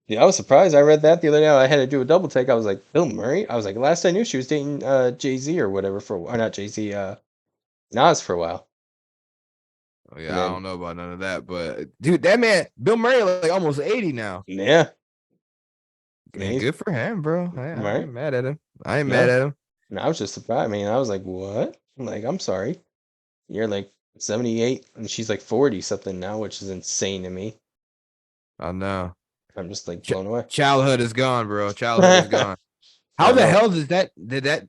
S2: Yeah, I was surprised. I read that the other day. I had to do a double take. I was like, Bill Murray? I was like, last I knew she was dating Jay-Z or whatever or not Jay-Z, Nas for a while.
S1: Oh
S2: And
S1: yeah, I
S2: then
S1: don't know about none of that, but dude, that man, Bill Murray, like almost 80 now.
S2: yeah.
S1: And
S2: He's
S1: good for him, bro. I
S2: right.
S1: ain't mad at him. I ain't mad
S2: No.
S1: at him.
S2: And I was just surprised. I mean, I was like, what? I'm like, I'm sorry. You're like 78 and she's like 40 something now, which is insane to me.
S1: I know.
S2: I'm just like blown away.
S1: Childhood is gone, bro. Childhood is gone. How
S2: I
S1: the
S2: know.
S1: hell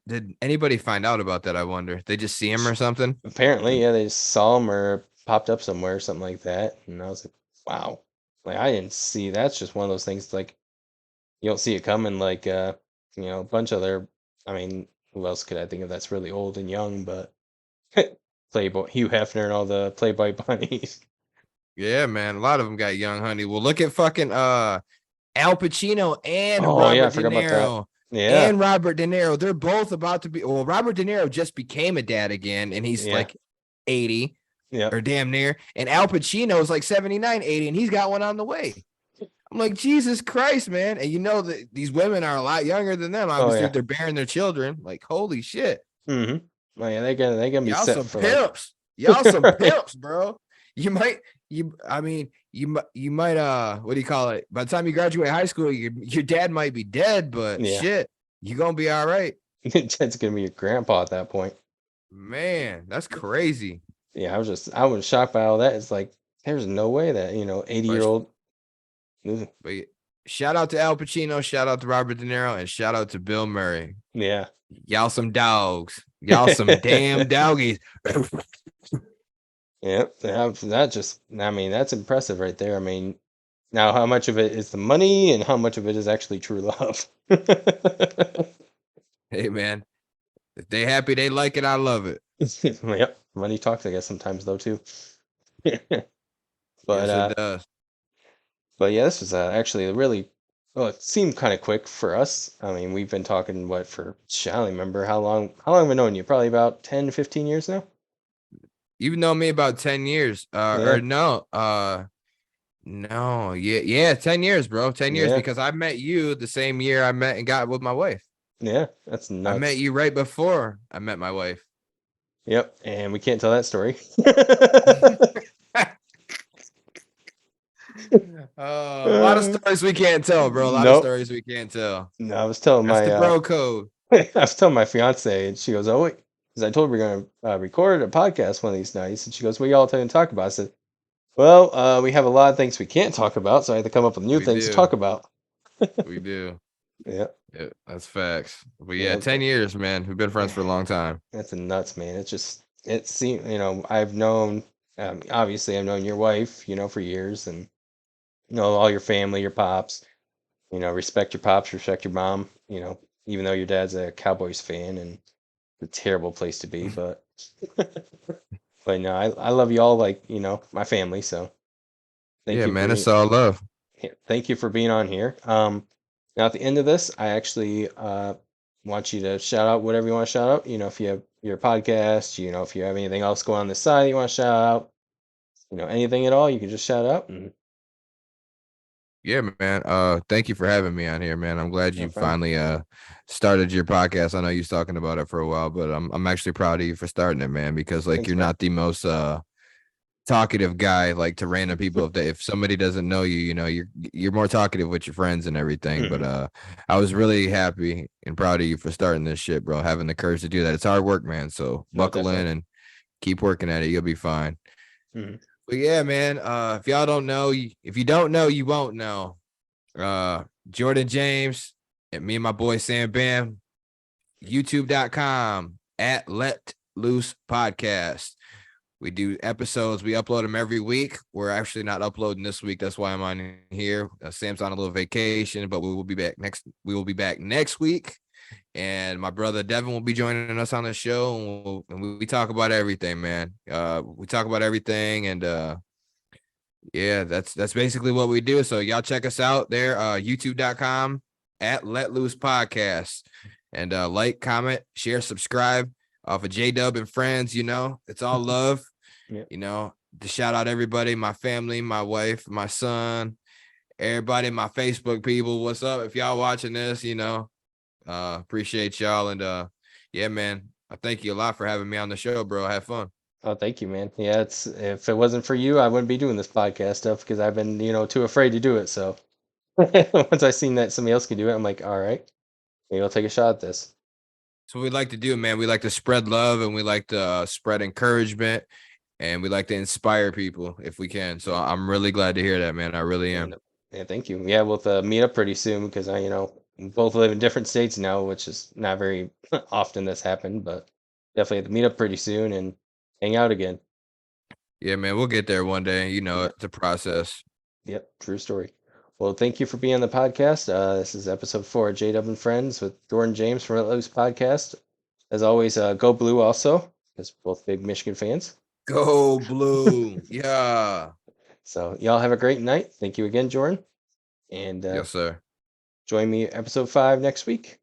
S1: did anybody find out about that? I wonder. They just see him or something?
S2: Apparently, yeah, they just saw him or popped up somewhere or something like that. And I was like, wow. Like I didn't see that's just one of those things like you don't see it coming like a bunch of other I mean, who else could I think of that's really old and young, but Playboy Hugh Hefner and all the Playboy bunnies.
S1: Yeah, man. A lot of them got young honey. Well, look at fucking Al Pacino and
S2: Oh yeah, I
S1: Robert De
S2: forgot about that.
S1: Niro.
S2: Yeah.
S1: And Robert De Niro. They're both about to be. Well, Robert De Niro just became a dad again, and he's
S2: Yeah.
S1: like 80
S2: Yeah.
S1: or damn near. And Al Pacino is like 79, 80, and he's got one on the way. I'm like, Jesus Christ, man. And you know that these women are a lot younger than them.
S2: Oh
S1: Obviously,
S2: yeah.
S1: if they're bearing their children. Like, holy shit.
S2: Mm-hmm. Oh yeah, they're gonna be
S1: Y'all
S2: set
S1: some
S2: for like
S1: pimps. Y'all some
S2: right.
S1: pimps, bro. You might what do you call it? By the time you graduate high school, your dad might be dead, but
S2: Yeah.
S1: shit, you gonna be all right.
S2: Ted's gonna be your grandpa at that point.
S1: Man, that's crazy.
S2: Yeah, I was shocked by all that. It's like there's no way that 80-year
S1: But,
S2: old.
S1: but shout out to Al Pacino, shout out to Robert De Niro, and shout out to Bill Murray.
S2: Yeah.
S1: Y'all some dogs. Y'all some damn doggies.
S2: Yep. I mean, that's impressive right there. I mean, now how much of it is the money and how much of it is actually true love?
S1: Hey man, if they happy, they like it. I love it.
S2: Yep. Money talks, I guess, sometimes though too. But
S1: Yes, it does.
S2: but yeah, this was actually a really well, it seemed kind of quick for us. I mean, we've been talking what for I don't remember how long have I known you? Probably about 10, 15 years now?
S1: You've known me about 10 years.
S2: Yeah.
S1: Or no, yeah, 10 years, bro. 10 years
S2: Yeah.
S1: because I met you the same year I met and got with my wife.
S2: Yeah. That's
S1: I met
S2: nuts.
S1: you right before I met my wife.
S2: Yep. And we can't tell that story.
S1: A lot of stories we can't tell, bro. A lot of
S2: Nope.
S1: stories we can't tell.
S2: No, I was telling
S1: That's
S2: my
S1: the bro code.
S2: I was telling my fiance, and she goes, "Oh wait," because I told her we're gonna record a podcast one of these nights, and she goes, "What y'all going to talk about?" I said, "Well, we have a lot of things we can't talk about, so I had to come up with new
S1: We
S2: things to
S1: do.
S2: talk about."
S1: We do.
S2: Yeah,
S1: Yeah, that's facts. But yeah,
S2: yeah,
S1: 10 years, man. We've been friends for a long time.
S2: that's a nuts, man. It seems I've known obviously I've known your wife for years, and all your family, your pops. Respect your pops, respect your mom. Even though your dad's a Cowboys fan and a terrible place to be, but but no, I love you all like my family. So thank
S1: Yeah,
S2: you for
S1: man. It's all love.
S2: thank you for being on here. Now at the end of this, I actually want you to shout out whatever you want to shout out. If you have your podcast, if you have anything else going on the side you want to shout out, anything at all, you can just shout out. And
S1: Yeah, man. Thank you for having me on here, man. I'm glad
S2: no
S1: you
S2: problem.
S1: finally started your podcast. I know you was talking about it for a while, but I'm actually proud of you for starting it, man, because like
S2: Thanks,
S1: you're
S2: man.
S1: not the most talkative guy like to random people. If somebody doesn't know you, you're more talkative with your friends and everything. But
S2: Hmm.
S1: I was really happy and proud of you for starting this shit, bro. Having the courage to do that. It's hard work, man. So
S2: No,
S1: buckle in
S2: definitely.
S1: and keep working at it. You'll be fine.
S2: Hmm.
S1: But yeah, man. If y'all don't know, if you don't know, you won't know. Jordan James and me and my boy Sam Bam, youtube.com @Let Loose Podcast. We do episodes. We upload them every week. We're actually not uploading this week. That's why I'm on here. Sam's on a little vacation, but we will be back next. We will be back next week, and my brother Devin will be joining us on the show. And we talk about everything, man. We talk about everything, and yeah, that's basically what we do. So y'all check us out there, youtube.com at Let Loose Podcast, and like, comment, share, subscribe off of JDUB&FRIENDS. It's all love.
S2: Yep.
S1: To shout out everybody, my family, my wife, my son, everybody, my Facebook people. What's up? If y'all watching this, appreciate y'all. And yeah, man, I thank you a lot for having me on the show, bro. Have fun.
S2: Oh, thank you, man. Yeah, if it wasn't for you, I wouldn't be doing this podcast stuff because I've been, too afraid to do it. So once I seen that somebody else could do it, I'm like, all right, maybe I'll take a shot at this.
S1: So we like to do, man. We like to spread love, and we like to spread encouragement, and we like to inspire people if we can. So I'm really glad to hear that, man. I really am.
S2: Yeah, thank you. Yeah, we'll meet up pretty soon because we both live in different states now, which is not very often that's happened, but definitely have to meet up pretty soon and hang out again.
S1: Yeah, man, we'll get there one day. It's a process.
S2: Yep, true story. Well, thank you for being on the podcast. This is episode 4 of JDUB&FRIENDS with Jordan James from Let Loose Podcast. As always, go blue also, because we're both big Michigan fans.
S1: Go blue. Yeah.
S2: So y'all have a great night. Thank you again, Jordan. And
S1: Yes, sir.
S2: join me episode 5 next week.